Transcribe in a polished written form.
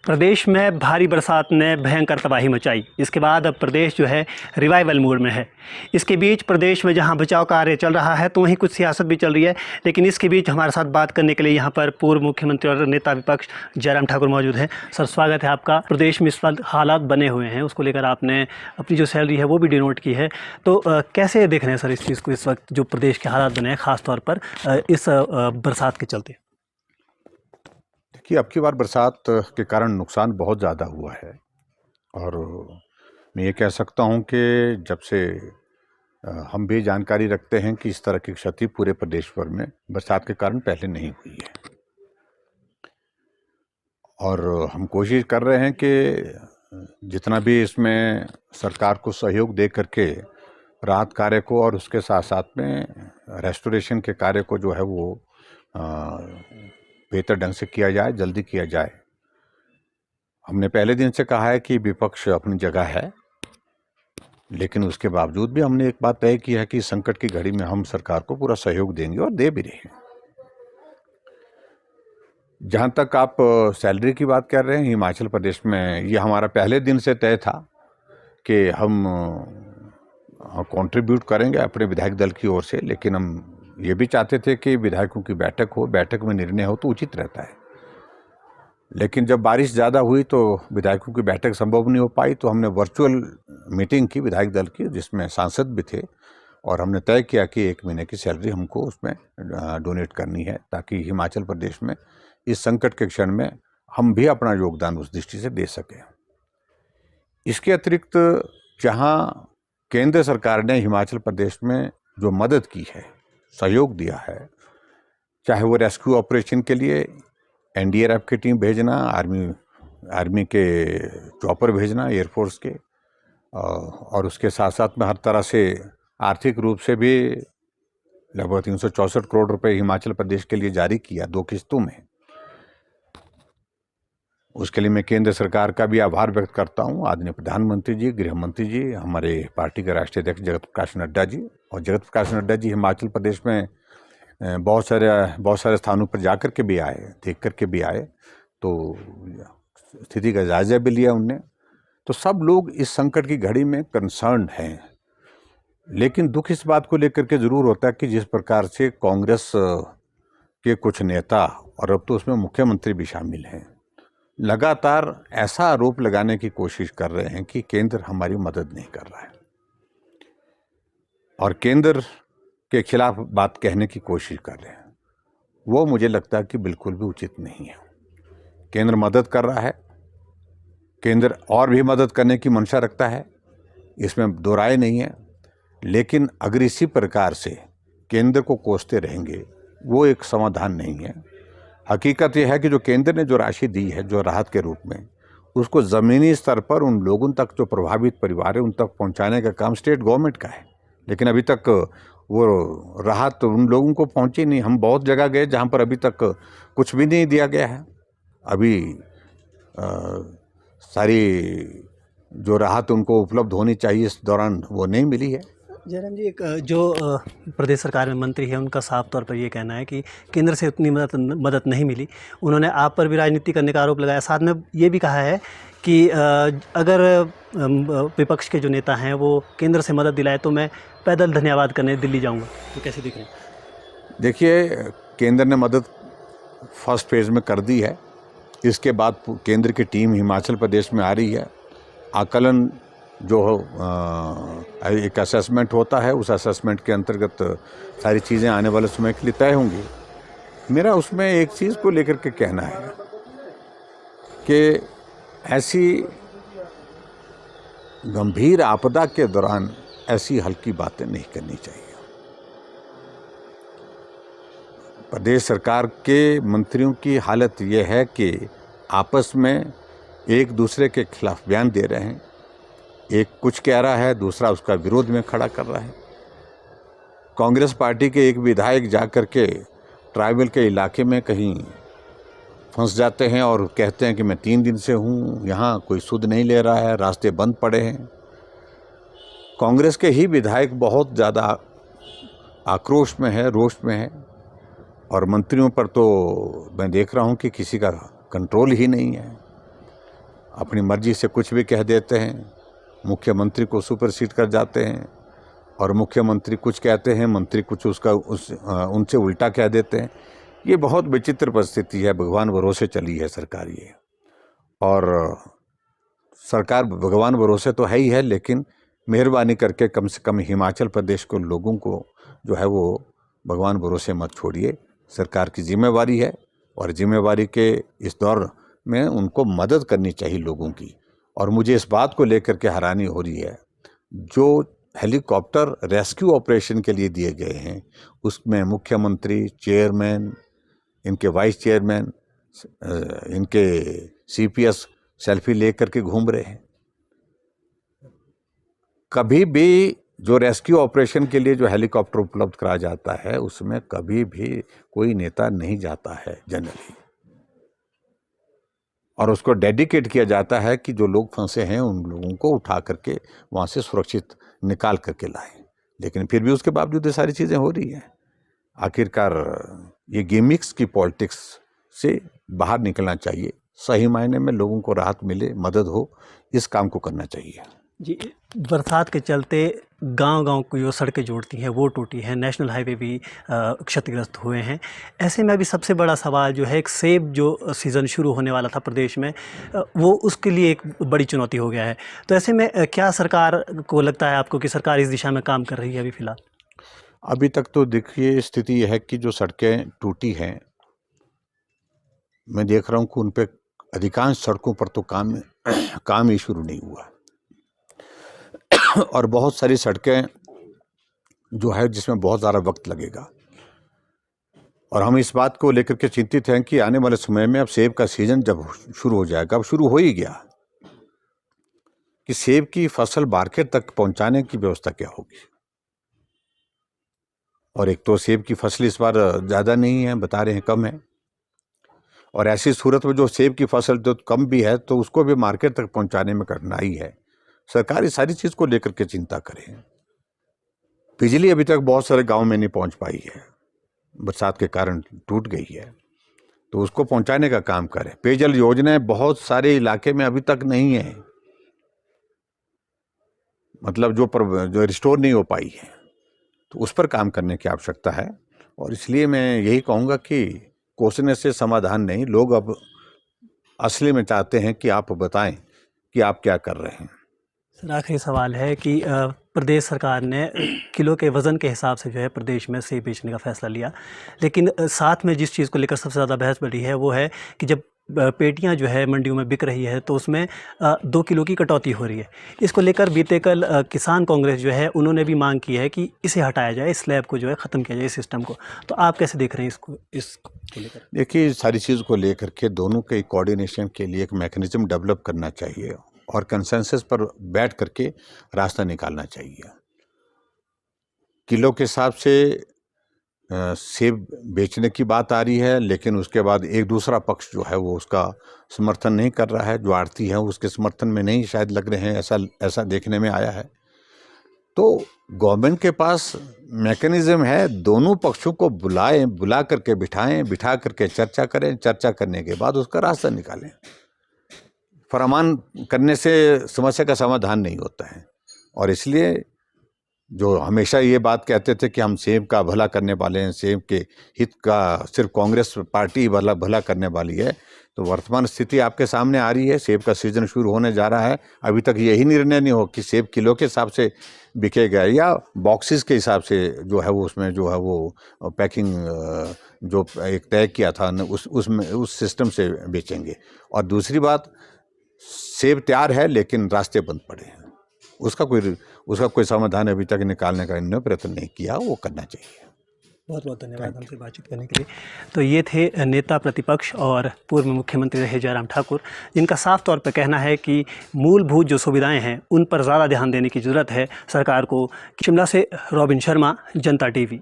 प्रदेश में भारी बरसात ने भयंकर तबाही मचाई। इसके बाद अब प्रदेश जो है रिवाइवल मूड में है। इसके बीच प्रदेश में जहां बचाव कार्य चल रहा है तो वहीं कुछ सियासत भी चल रही है। लेकिन इसके बीच हमारे साथ बात करने के लिए यहां पर पूर्व मुख्यमंत्री और नेता विपक्ष जयराम ठाकुर मौजूद हैं। सर, स्वागत है आपका। प्रदेश में इस वक्त हालात बने हुए हैं, उसको लेकर आपने अपनी जो सैलरी है वो भी डिनोट की है। तो कैसे देख रहे हैं सर इस चीज़ को, इस वक्त जो प्रदेश के हालात बने हैं ख़ासतौर पर इस बरसात के चलते? कि अब की बार बरसात के कारण नुकसान बहुत ज़्यादा हुआ है और मैं ये कह सकता हूँ कि जब से हम भी जानकारी रखते हैं कि इस तरह की क्षति पूरे प्रदेश भर में बरसात के कारण पहले नहीं हुई है। और हम कोशिश कर रहे हैं कि जितना भी इसमें सरकार को सहयोग दे करके राहत कार्य को और उसके साथ साथ में रेस्टोरेशन के कार्य को जो है वो बेहतर ढंग से किया जाए, जल्दी किया जाए। हमने पहले दिन से कहा है कि विपक्ष अपनी जगह है, लेकिन उसके बावजूद भी हमने एक बात तय की है कि संकट की घड़ी में हम सरकार को पूरा सहयोग देंगे और दे भी रहे हैं। जहां तक आप सैलरी की बात कर रहे हैं, हिमाचल प्रदेश में ये हमारा पहले दिन से तय था कि हम कंट्रीब्यूट करेंगे अपने विधायक दल की ओर से, लेकिन हम ये भी चाहते थे कि विधायकों की बैठक हो, बैठक में निर्णय हो तो उचित रहता है। लेकिन जब बारिश ज़्यादा हुई तो विधायकों की बैठक संभव नहीं हो पाई, तो हमने वर्चुअल मीटिंग की विधायक दल की, जिसमें सांसद भी थे, और हमने तय किया कि 1 महीने की सैलरी हमको उसमें डोनेट करनी है, ताकि हिमाचल प्रदेश में इस संकट के क्षण में हम भी अपना योगदान उस दृष्टि से दे सकें। इसके अतिरिक्त जहाँ केंद्र सरकार ने हिमाचल प्रदेश में जो मदद की है, सहयोग दिया है, चाहे वो रेस्क्यू ऑपरेशन के लिए एनडीआरएफ की टीम भेजना, आर्मी के चॉपर भेजना, एयरफोर्स के, और उसके साथ साथ में हर तरह से आर्थिक रूप से भी लगभग 364 करोड़ रुपए हिमाचल प्रदेश के लिए जारी किया 2 किस्तों में। उसके लिए मैं केंद्र सरकार का भी आभार व्यक्त करता हूं, आदरणीय प्रधानमंत्री जी, गृह मंत्री जी, हमारे पार्टी के राष्ट्रीय अध्यक्ष जगत प्रकाश नड्डा जी। और जगत प्रकाश नड्डा जी हिमाचल प्रदेश में बहुत सारे स्थानों पर जाकर के भी आए, देख कर के भी आए, तो स्थिति का जायजा भी लिया उनने। तो सब लोग इस संकट की घड़ी में कंसर्न हैं, लेकिन दुख इस बात को लेकर के जरूर होता है कि जिस प्रकार से कांग्रेस के कुछ नेता, और अब तो उसमें मुख्यमंत्री भी शामिल हैं, लगातार ऐसा आरोप लगाने की कोशिश कर रहे हैं कि केंद्र हमारी मदद नहीं कर रहा है और केंद्र के खिलाफ बात कहने की कोशिश कर रहे हैं। वो मुझे लगता है कि बिल्कुल भी उचित नहीं है। केंद्र मदद कर रहा है, केंद्र और भी मदद करने की मंशा रखता है, इसमें दो राय नहीं है। लेकिन अगर इसी प्रकार से केंद्र को कोसते रहेंगे, वो एक समाधान नहीं है। हकीकत यह है कि जो केंद्र ने जो राशि दी है जो राहत के रूप में, उसको ज़मीनी स्तर पर उन लोगों तक जो प्रभावित परिवार है उन तक पहुंचाने का काम स्टेट गवर्नमेंट का है, लेकिन अभी तक वो राहत उन लोगों को पहुंची नहीं। हम बहुत जगह गए जहां पर अभी तक कुछ भी नहीं दिया गया है। अभी सारी जो राहत उनको उपलब्ध होनी चाहिए इस दौरान वो नहीं मिली है। जयराम जी, एक जो प्रदेश सरकार में मंत्री है उनका साफ तौर पर ये कहना है कि केंद्र से उतनी मदद नहीं मिली। उन्होंने आप पर भी राजनीति करने का आरोप लगाया। साथ में ये भी कहा है कि अगर विपक्ष के जो नेता हैं वो केंद्र से मदद दिलाए तो मैं पैदल धन्यवाद करने दिल्ली जाऊंगा। तो कैसे दिख रहे हैं? देखिए, केंद्र ने मदद फर्स्ट फेज़ में कर दी है। इसके बाद केंद्र की टीम हिमाचल प्रदेश में आ रही है। आकलन जो एक असेसमेंट होता है, उस असेसमेंट के अंतर्गत सारी चीज़ें आने वाले समय के लिए तय होंगी। मेरा उसमें एक चीज़ को लेकर के कहना है कि ऐसी गंभीर आपदा के दौरान ऐसी हल्की बातें नहीं करनी चाहिए। प्रदेश सरकार के मंत्रियों की हालत यह है कि आपस में एक दूसरे के खिलाफ बयान दे रहे हैं। एक कुछ कह रहा है, दूसरा उसका विरोध में खड़ा कर रहा है। कांग्रेस पार्टी के एक विधायक जाकर के ट्राइबल के इलाके में कहीं फंस जाते हैं और कहते हैं कि मैं 3 दिन से हूँ यहाँ, कोई सुध नहीं ले रहा है, रास्ते बंद पड़े हैं। कांग्रेस के ही विधायक बहुत ज़्यादा आक्रोश में है, रोष में है, और मंत्रियों पर तो मैं देख रहा हूँ कि किसी का कंट्रोल ही नहीं है। अपनी मर्जी से कुछ भी कह देते हैं, मुख्यमंत्री को सुपरसीड कर जाते हैं, और मुख्यमंत्री कुछ कहते हैं, मंत्री कुछ उनसे उल्टा कह देते हैं। ये बहुत विचित्र परिस्थिति है, भगवान भरोसे चली है सरकार ये। और सरकार भगवान भरोसे तो है ही है, लेकिन मेहरबानी करके कम से कम हिमाचल प्रदेश के लोगों को जो है वो भगवान भरोसे मत छोड़िए। सरकार की जिम्मेवारी है, और जिम्मेवारी के इस दौर में उनको मदद करनी चाहिए लोगों की। और मुझे इस बात को लेकर के हैरानी हो रही है, जो हेलीकॉप्टर रेस्क्यू ऑपरेशन के लिए दिए गए हैं उसमें मुख्यमंत्री, चेयरमैन, इनके वाइस चेयरमैन, इनके सीपीएस सेल्फी लेकर के घूम रहे हैं। कभी भी जो रेस्क्यू ऑपरेशन के लिए जो हेलीकॉप्टर उपलब्ध कराया जाता है उसमें कभी भी कोई नेता नहीं जाता है जनरली, और उसको डेडिकेट किया जाता है कि जो लोग फंसे हैं उन लोगों को उठा करके वहाँ से सुरक्षित निकाल करके लाएं। लेकिन फिर भी उसके बावजूद ये सारी चीज़ें हो रही हैं। आखिरकार ये गिमिक्स की पॉलिटिक्स से बाहर निकलना चाहिए। सही मायने में लोगों को राहत मिले, मदद हो, इस काम को करना चाहिए। जी, बरसात के चलते गांव-गांव की जो सड़कें जोड़ती हैं वो टूटी हैं, नेशनल हाईवे भी क्षतिग्रस्त हुए हैं। ऐसे में अभी सबसे बड़ा सवाल जो है, एक सेब जो सीज़न शुरू होने वाला था प्रदेश में, वो उसके लिए एक बड़ी चुनौती हो गया है। तो ऐसे में क्या सरकार को लगता है आपको कि सरकार इस दिशा में काम कर रही है अभी फ़िलहाल? अभी तक तो देखिए स्थिति यह है कि जो सड़कें टूटी हैं, मैं देख रहा हूँ कि उन पे अधिकांश सड़कों पर तो काम ही शुरू नहीं हुआ। और बहुत सारी सड़कें जो है जिसमें बहुत ज़्यादा वक्त लगेगा, और हम इस बात को लेकर के चिंतित हैं कि आने वाले समय में अब सेब का सीजन जब शुरू हो जाएगा, अब शुरू हो ही गया, कि सेब की फसल मार्केट तक पहुंचाने की व्यवस्था क्या होगी। और एक तो सेब की फसल इस बार ज़्यादा नहीं है, बता रहे हैं कम है, और ऐसी सूरत में जो सेब की फसल जो कम भी है तो उसको भी मार्केट तक पहुंचाने में कठिनाई है। सरकार इस सारी चीज़ को लेकर के चिंता करे। बिजली अभी तक बहुत सारे गांव में नहीं पहुंच पाई है, बरसात के कारण टूट गई है, तो उसको पहुंचाने का काम करें। पेयजल योजनाएं बहुत सारे इलाके में अभी तक नहीं है, मतलब जो रिस्टोर नहीं हो पाई है, तो उस पर काम करने की आवश्यकता है। और इसलिए मैं यही कहूँगा कि कोसने से समाधान नहीं, लोग अब असली में चाहते हैं कि आप बताएं कि आप क्या कर रहे हैं। सर, आखिरी सवाल है कि प्रदेश सरकार ने किलो के वज़न के हिसाब से जो है प्रदेश में सेब बेचने का फ़ैसला लिया, लेकिन साथ में जिस चीज़ को लेकर सबसे ज़्यादा बहस बढ़ी है वो है कि जब पेटियां जो है मंडियों में बिक रही है तो उसमें 2 किलो की कटौती हो रही है। इसको लेकर बीते कल किसान कांग्रेस जो है उन्होंने भी मांग की है कि इसे हटाया जाए, इस स्लैब को जो है ख़त्म किया जाए, इस सिस्टम को। तो आप कैसे देख रहे हैं इसको लेकर? देखिए, सारी चीज़ को लेकर के दोनों के कोऑर्डिनेशन के लिए एक मैकेनिज्म डेवलप करना चाहिए और कंसेंसस पर बैठ करके रास्ता निकालना चाहिए। किलो के हिसाब से सेब बेचने की बात आ रही है, लेकिन उसके बाद एक दूसरा पक्ष जो है वो उसका समर्थन नहीं कर रहा है, जो आड़ती है उसके समर्थन में नहीं शायद लग रहे हैं, ऐसा देखने में आया है। तो गवर्नमेंट के पास मैकेनिज्म है, दोनों पक्षों को बुला करके बिठा करके चर्चा करें, चर्चा करने के बाद उसका रास्ता निकालें। फरमान करने से समस्या का समाधान नहीं होता है, और इसलिए जो हमेशा ये बात कहते थे कि हम सेब का भला करने वाले हैं, सेब के हित का सिर्फ कांग्रेस पार्टी भला करने वाली है, तो वर्तमान स्थिति आपके सामने आ रही है। सेब का सीजन शुरू होने जा रहा है, अभी तक यही निर्णय नहीं हो कि सेब किलो के हिसाब से बिकेगा या बॉक्सेस के हिसाब से जो है वो उसमें जो है वो पैकिंग जो एक तय किया था उस सिस्टम से बेचेंगे। और दूसरी बात, सेब तैयार है लेकिन रास्ते बंद पड़े हैं, उसका कोई समाधान अभी तक निकालने का इन्होंने प्रयत्न नहीं किया, वो करना चाहिए। बहुत बहुत धन्यवाद हमसे बातचीत करने के लिए। तो ये थे नेता प्रतिपक्ष और पूर्व मुख्यमंत्री रहे जयराम ठाकुर, जिनका साफ तौर पर कहना है कि मूलभूत जो सुविधाएं हैं उन पर ज़्यादा ध्यान देने की ज़रूरत है सरकार को। शिमला से रॉबिन शर्मा, जनता टीवी।